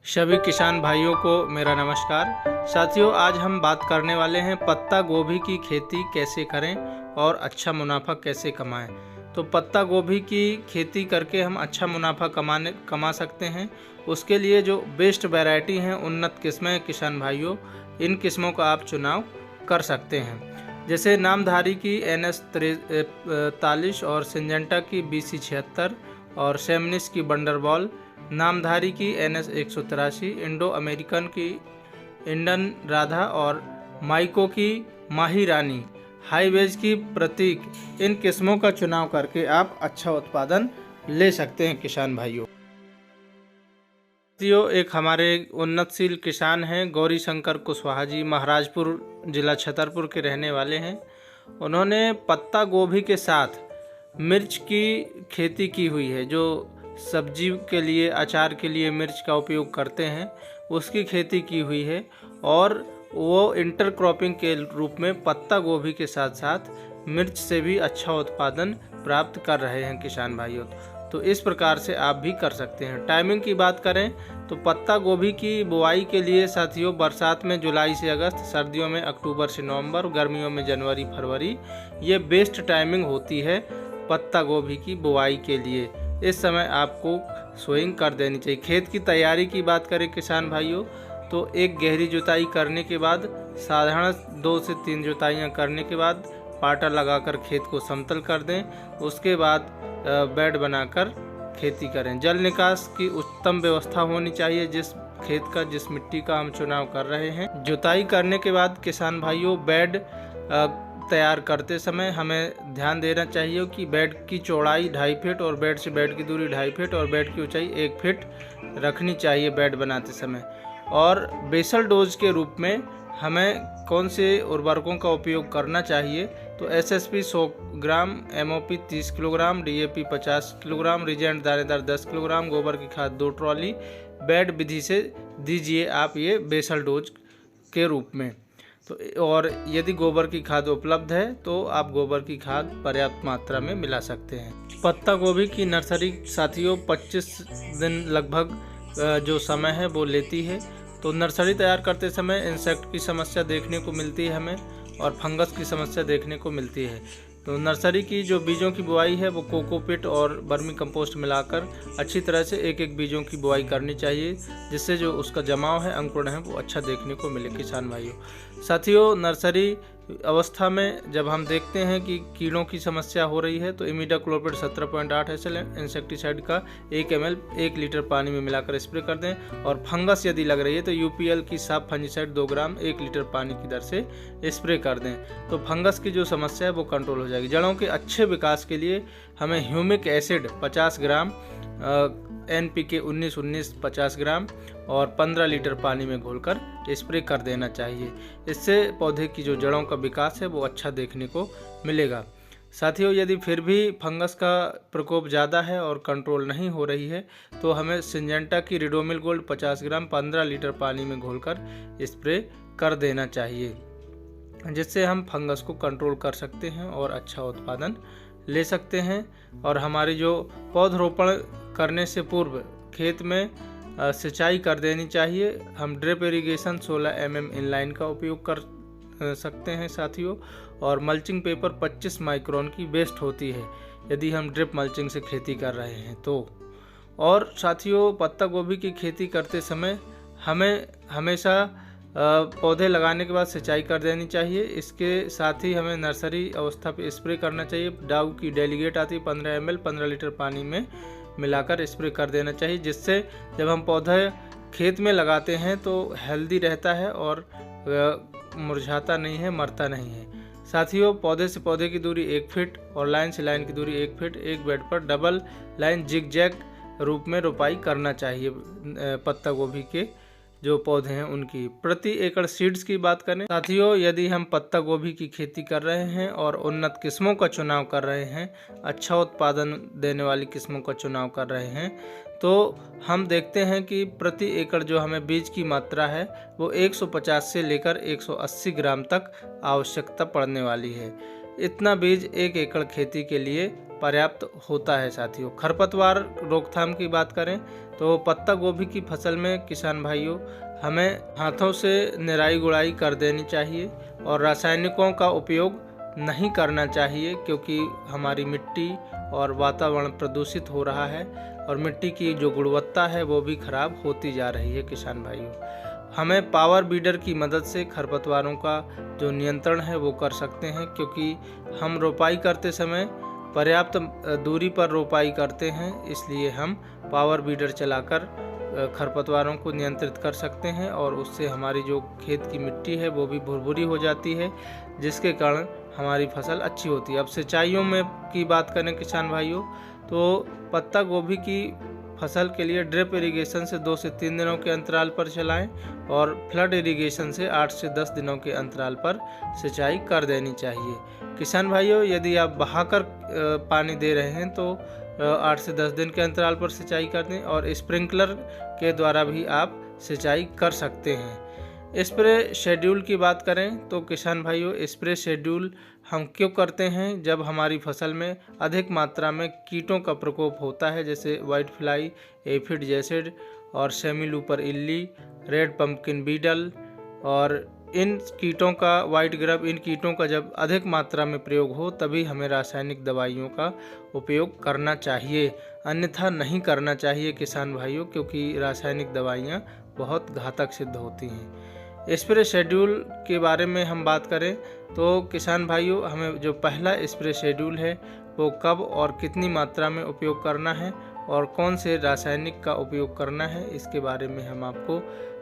सभी किसान भाइयों को मेरा नमस्कार। साथियों, आज हम बात करने वाले हैं पत्ता गोभी की खेती कैसे करें और अच्छा मुनाफा कैसे कमाएं। तो पत्ता गोभी की खेती करके हम अच्छा मुनाफा कमा सकते हैं। उसके लिए जो बेस्ट वैरायटी हैं, उन्नत किस्में हैं किसान भाइयों, इन किस्मों का आप चुनाव कर सकते हैं। जैसे नामधारी की NS 43 और सिंजेंटा की BC 76 और सेमनिस की बंडरबॉल, नामधारी की NS 183, इंडो अमेरिकन की इंडन राधा और माइको की माही रानी, हाईवेज की प्रतीक, इन किस्मों का चुनाव करके आप अच्छा उत्पादन ले सकते हैं किसान भाइयों। एक हमारे उन्नतशील किसान हैं गौरी शंकर कुशवाहा जी, महाराजपुर जिला छतरपुर के रहने वाले हैं। उन्होंने पत्ता गोभी के साथ मिर्च की खेती की हुई है। जो सब्जी के लिए, अचार के लिए मिर्च का उपयोग करते हैं, उसकी खेती की हुई है और वो इंटरक्रॉपिंग के रूप में पत्ता गोभी के साथ साथ मिर्च से भी अच्छा उत्पादन प्राप्त कर रहे हैं किसान भाइयों। तो इस प्रकार से आप भी कर सकते हैं। टाइमिंग की बात करें तो पत्ता गोभी की बुआई के लिए साथियों, बरसात में जुलाई से अगस्त, सर्दियों में अक्टूबर से नवंबर, गर्मियों में जनवरी फरवरी, ये बेस्ट टाइमिंग होती है पत्ता गोभी की बुआई के लिए। इस समय आपको सोइंग कर देनी चाहिए। खेत की तैयारी की बात करें किसान भाइयों, तो एक गहरी जुताई करने के बाद, साधारण 2 से 3 जुताइयाँ करने के बाद पाटा लगाकर खेत को समतल कर दें। उसके बाद बेड बनाकर खेती करें। जल निकास की उत्तम व्यवस्था होनी चाहिए जिस खेत का, जिस मिट्टी का हम चुनाव कर रहे हैं। जुताई करने के बाद किसान भाइयों, बेड तैयार करते समय हमें ध्यान देना चाहिए कि बेड की चौड़ाई 2.5 फीट और बेड से बेड की दूरी 2.5 फीट और बेड की ऊंचाई 1 फीट रखनी चाहिए बेड बनाते समय। और बेसल डोज के रूप में हमें कौन से उर्वरकों का उपयोग करना चाहिए, तो SSP 100 gram, MOP 30 kilogram, DAP 50 kilogram, Regent दानेदार 10 किलोग्राम, गोबर की खाद 2 ट्रॉली बेड विधि से दीजिए आप, ये बेसल डोज के रूप में। तो और यदि गोबर की खाद उपलब्ध है तो आप गोबर की खाद पर्याप्त मात्रा में मिला सकते हैं। पत्ता गोभी की नर्सरी साथियों 25 दिन लगभग जो समय है वो लेती है। तो नर्सरी तैयार करते समय इंसेक्ट की समस्या देखने को मिलती है हमें, और फंगस की समस्या देखने को मिलती है। तो नर्सरी की जो बीजों की बुआई है वो कोकोपिट और वर्मी कंपोस्ट मिलाकर अच्छी तरह से एक एक बीजों की बुआई करनी चाहिए, जिससे जो उसका जमाव है, अंकुरण है, वो अच्छा देखने को मिले किसान भाइयों। साथियों, नर्सरी अवस्था में जब हम देखते हैं कि कीड़ों की समस्या हो रही है, तो इमिडाक्लोपिड 17.8 SL इंसेक्टिसाइड का 1 ml 1 लीटर पानी में मिलाकर स्प्रे कर दें। और फंगस यदि लग रही है तो UPL की साफ फंजीसाइड 2 ग्राम 1 लीटर पानी की दर से स्प्रे कर दें। तो फंगस की जो समस्या है वो कंट्रोल हो जाएगी। जड़ों के अच्छे विकास के लिए हमें ह्यूमिक एसिड 50 ग्राम, NPK 19-19 50 ग्राम और 15 लीटर पानी में घोलकर स्प्रे कर देना चाहिए। इससे पौधे की जो जड़ों का विकास है वो अच्छा देखने को मिलेगा। साथियों, यदि फिर भी फंगस का प्रकोप ज़्यादा है और कंट्रोल नहीं हो रही है, तो हमें सिंजेंटा की रिडोमिल गोल्ड 50 ग्राम 15 लीटर पानी में घोलकर स्प्रे कर देना चाहिए, जिससे हम फंगस को कंट्रोल कर सकते हैं और अच्छा उत्पादन ले सकते हैं। और हमारी जो पौधरोपण करने से पूर्व खेत में सिंचाई कर देनी चाहिए। हम ड्रिप इरिगेशन 16 mm इनलाइन का उपयोग कर सकते हैं साथियों। और मल्चिंग पेपर 25 माइक्रोन की बेस्ट होती है यदि हम ड्रिप मल्चिंग से खेती कर रहे हैं तो। और साथियों, पत्ता गोभी की खेती करते समय हमें हमेशा पौधे लगाने के बाद सिंचाई कर देनी चाहिए। इसके साथ ही हमें नर्सरी अवस्था पे स्प्रे करना चाहिए। डाउ की डेलीगेट आती है 15 ml 15 लीटर पानी में मिलाकर स्प्रे कर देना चाहिए, जिससे जब हम पौधे खेत में लगाते हैं तो हेल्दी रहता है और मुरझाता नहीं है, मरता नहीं है। साथियों, पौधे से पौधे की दूरी 1 फीट और लाइन से लाइन की दूरी 1 फीट, एक बेड पर डबल लाइन जिग-जैग रूप में रोपाई करना चाहिए। पत्ता गोभी के जो पौधे हैं उनकी प्रति एकड़ सीड्स की बात करें साथियों, यदि हम पत्ता गोभी की खेती कर रहे हैं और उन्नत किस्मों का चुनाव कर रहे हैं, अच्छा उत्पादन देने वाली किस्मों का चुनाव कर रहे हैं, तो हम देखते हैं कि प्रति एकड़ जो हमें बीज की मात्रा है वो 150 से लेकर 180 ग्राम तक आवश्यकता पड़ने वाली है। इतना बीज 1 एकड़ खेती के लिए पर्याप्त होता है साथियों। खरपतवार रोकथाम की बात करें तो पत्ता गोभी की फसल में किसान भाइयों हमें हाथों से निराई गुड़ाई कर देनी चाहिए और रासायनिकों का उपयोग नहीं करना चाहिए, क्योंकि हमारी मिट्टी और वातावरण प्रदूषित हो रहा है और मिट्टी की जो गुणवत्ता है वो भी खराब होती जा रही है। किसान भाइयों, हमें पावर बीडर की मदद से खरपतवारों का जो नियंत्रण है वो कर सकते हैं, क्योंकि हम रोपाई करते समय पर्याप्त दूरी पर रोपाई करते हैं, इसलिए हम पावर बीडर चलाकर खरपतवारों को नियंत्रित कर सकते हैं और उससे हमारी जो खेत की मिट्टी है वो भी भुरभुरी हो जाती है, जिसके कारण हमारी फसल अच्छी होती है। अब सिंचाइयों में की बात करें किसान भाइयों, तो पत्ता गोभी की फसल के लिए ड्रिप इरिगेशन से 2 से 3 दिनों के अंतराल पर चलाएं और फ्लड इरिगेशन से 8 से 10 दिनों के अंतराल पर सिंचाई कर देनी चाहिए। किसान भाइयों, यदि आप बहाकर पानी दे रहे हैं तो 8 से 10 दिन के अंतराल पर सिंचाई कर दें और स्प्रिंकलर के द्वारा भी आप सिंचाई कर सकते हैं। स्प्रे शेड्यूल की बात करें तो किसान भाइयों, स्प्रे शेड्यूल हम क्यों करते हैं? जब हमारी फसल में अधिक मात्रा में कीटों का प्रकोप होता है, जैसे वाइट फ्लाई, एफिड जैसिड और सेमीलूपर इल्ली, रेड पंपकिन बीटल और इन कीटों का, वाइट ग्रब, इन कीटों का जब अधिक मात्रा में प्रयोग हो तभी हमें रासायनिक दवाइयों का उपयोग करना चाहिए, अन्यथा नहीं करना चाहिए किसान भाइयों, क्योंकि रासायनिक दवाइयाँ बहुत घातक सिद्ध होती हैं। स्प्रे शेड्यूल के बारे में हम बात करें तो किसान भाइयों, हमें जो पहला स्प्रे शेड्यूल है वो कब और कितनी मात्रा में उपयोग करना है और कौन से रासायनिक का उपयोग करना है, इसके बारे में हम आपको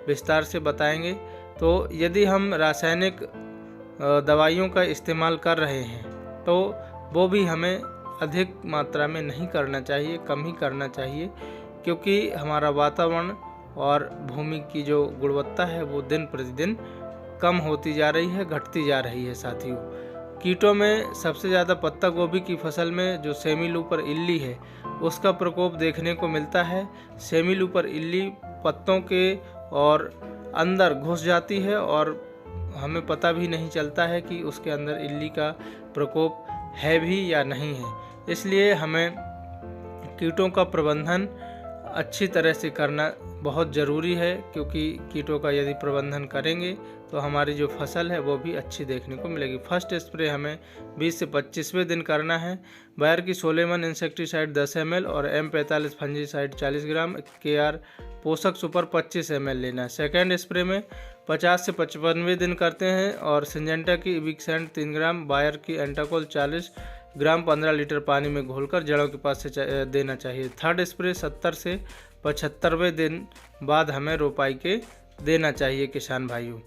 विस्तार से बताएंगे। तो यदि हम रासायनिक दवाइयों का इस्तेमाल कर रहे हैं तो वो भी हमें अधिक मात्रा में नहीं करना चाहिए, कम ही करना चाहिए, क्योंकि हमारा वातावरण और भूमि की जो गुणवत्ता है वो दिन प्रतिदिन कम होती जा रही है, घटती जा रही है साथियों। कीटों में सबसे ज़्यादा पत्ता गोभी की फसल में जो सेमीलूपर इल्ली है उसका प्रकोप देखने को मिलता है। सेमीलूपर इल्ली पत्तों के और अंदर घुस जाती है और हमें पता भी नहीं चलता है कि उसके अंदर इल्ली का प्रकोप है भी या नहीं है। इसलिए हमें कीटों का प्रबंधन अच्छी तरह से करना बहुत ज़रूरी है, क्योंकि कीटों का यदि प्रबंधन करेंगे तो हमारी जो फसल है वो भी अच्छी देखने को मिलेगी। फर्स्ट स्प्रे हमें 20 से 25वें दिन करना है। बायर की सोलेमन इंसेक्टिसाइड 10 ml और M45 फंजीसाइड 40 ग्राम, KR पोषक सुपर 25 ml लेना है। सेकेंड स्प्रे में 50 से 55वें दिन करते हैं और सिंजेंटा की इविक्सेंट 3 ग्राम, बायर की एंटाकोल 40 ग्राम 15 लीटर पानी में घोलकर जड़ों के पास से देना चाहिए। थर्ड स्प्रे 70 से 75वें दिन बाद हमें रोपाई के देना चाहिए किसान भाइयों।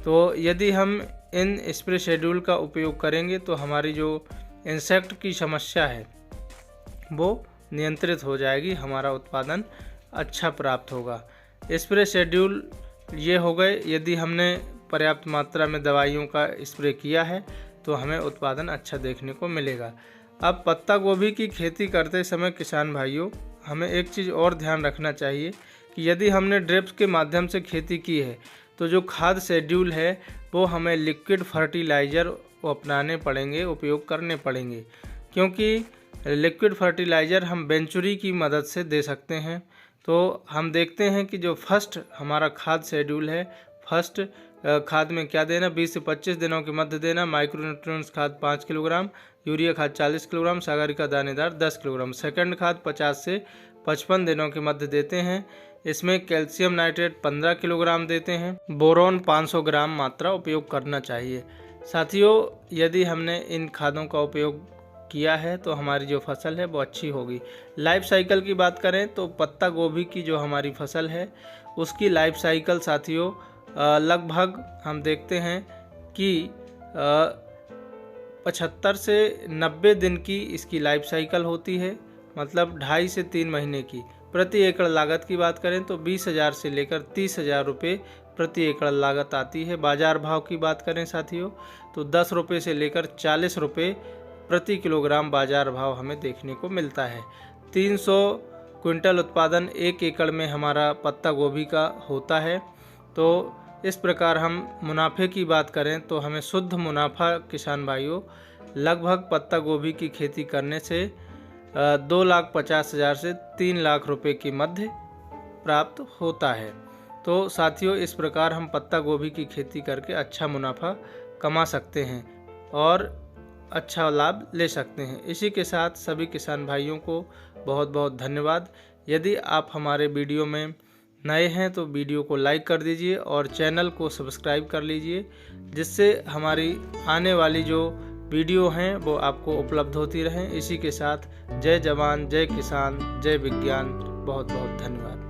तो यदि हम इन स्प्रे शेड्यूल का उपयोग करेंगे तो हमारी जो इंसेक्ट की समस्या है वो नियंत्रित हो जाएगी, हमारा उत्पादन अच्छा प्राप्त होगा। स्प्रे शेड्यूल ये हो गए, यदि हमने पर्याप्त मात्रा में दवाइयों का स्प्रे किया है तो हमें उत्पादन अच्छा देखने को मिलेगा। अब पत्ता गोभी की खेती करते समय किसान भाइयों, हमें एक चीज़ और ध्यान रखना चाहिए कि यदि हमने ड्रिप्स के माध्यम से खेती की है तो जो खाद शेड्यूल है वो हमें लिक्विड फर्टिलाइज़र अपनाने पड़ेंगे, उपयोग करने पड़ेंगे, क्योंकि लिक्विड फर्टिलाइज़र हम वेंचुरी की मदद से दे सकते हैं। तो हम देखते हैं कि जो फर्स्ट हमारा खाद शेड्यूल है, फर्स्ट खाद में क्या देना, 20 से 25 दिनों के मध्य देना माइक्रोन्यूट्रिएंट्स खाद 5 किलोग्राम, यूरिया खाद 40 किलोग्राम, सागरिका दानेदार 10 किलोग्राम। सेकंड खाद 50 से 55 दिनों के मध्य देते हैं। इसमें कैल्शियम नाइट्रेट 15 किलोग्राम देते हैं, बोरोन 500 ग्राम मात्रा उपयोग करना चाहिए। साथियों, यदि हमने इन खादों का उपयोग किया है तो हमारी जो फसल है वो अच्छी होगी। लाइफ साइकिल की बात करें तो पत्ता गोभी की जो हमारी फसल है उसकी लाइफ साइकिल साथियों लगभग हम देखते हैं कि 75 से 90 दिन की इसकी लाइफ साइकिल होती है, मतलब 2.5 से 3 महीने की। प्रति एकड़ लागत की बात करें तो 20,000 से लेकर 30,000 रुपये प्रति एकड़ लागत आती है। बाजार भाव की बात करें साथियों तो 10 रुपये से लेकर 40 रुपये प्रति किलोग्राम बाजार भाव हमें देखने को मिलता है। 300 क्विंटल उत्पादन 1 एकड़ में हमारा पत्ता गोभी का होता है। तो इस प्रकार हम मुनाफे की बात करें तो हमें शुद्ध मुनाफा किसान भाइयों लगभग पत्ता गोभी की खेती करने से 2,50,000 से 3 लाख रुपए की मध्य प्राप्त होता है। तो साथियों, इस प्रकार हम पत्ता गोभी की खेती करके अच्छा मुनाफा कमा सकते हैं और अच्छा लाभ ले सकते हैं। इसी के साथ सभी किसान भाइयों को बहुत बहुत धन्यवाद। यदि आप हमारे वीडियो में नए हैं तो वीडियो को लाइक कर दीजिए और चैनल को सब्सक्राइब कर लीजिए, जिससे हमारी आने वाली जो वीडियो हैं वो आपको उपलब्ध होती रहें। इसी के साथ जय जवान, जय किसान, जय विज्ञान। बहुत बहुत धन्यवाद।